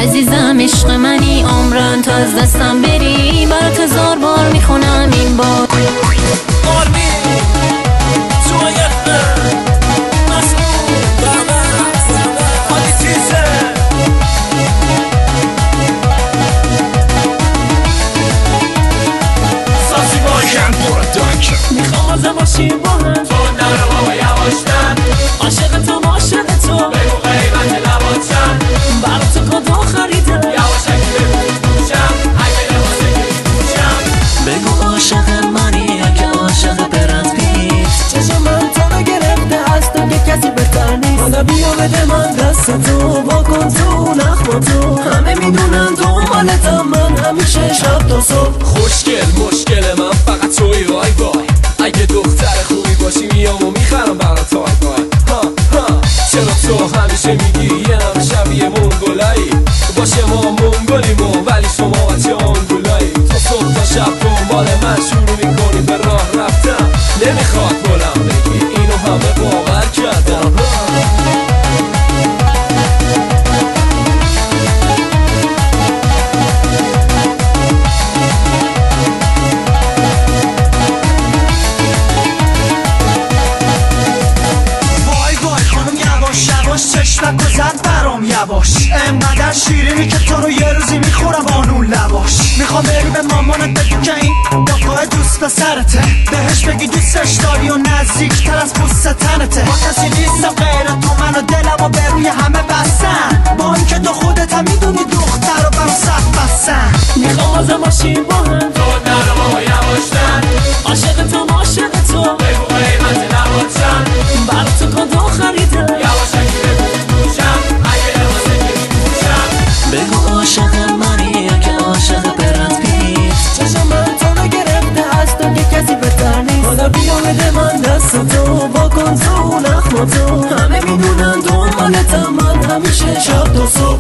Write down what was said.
عزیزم عشق منی، عمرن تو از دستم بری، برات 1000 بار میخونم این بار. میخوام از ماشین با هم تو نرو بابا یواشتن، عاشق تو عاشق تو بگو قیمت لباتن، برای تو کدو خریده یواشک بگوشم اگه لباسه گوشم، بگو عاشق منی اگه عاشق برند پیت، چشم من تو رو گرفته از تو که کسی بهتر نیست، حالا بیا بده من دست تو با کن تو نخم تو، همه میدونن تو مالتم، من همیشه شب تا صبح. خوشگل مشکل من فقط توی وای وای، اگه دختر خوبی باشی میام و میخرم برات های چرا تو همیشه میگی یه نم شبیه منگولایی، باشه ما منگولیم ولی شما بچه آنگولایی، تا صبح تا شب دنبال من شروع میکنی به راه رفتن، نمیخواد بلند بگی اینو همه باور کردم. چشمک و زد برام یواش، انقدر شیرینی که تو رو یه روزی میخورم آنون لباش، میخوام بری به مامانت بگی که این داکای دوست پسرته، بهش بگی دوستش داری و نزدیکتر از پوست تنته، با کسی نیستم غیر تو، منو دلمو به روی همه بستن، با اینکه تو خودت هم میدونی دختر رو برام سخت بستن. میخوام از ماشین با هم تو نرو بابا یواشتن، عاشق تو عاشق تو بگو قیمت لباتن، برای تو کدو خریده یواشک بگو عاشق منی اگه عاشق برند پیت، چشم من تو رو گرفته از تو که کسی بهتر نیست، حالا بیا بده من دست تو با کن تو نخم تو، همه میدونن دنبالتم، من همیشه شب تا صبح.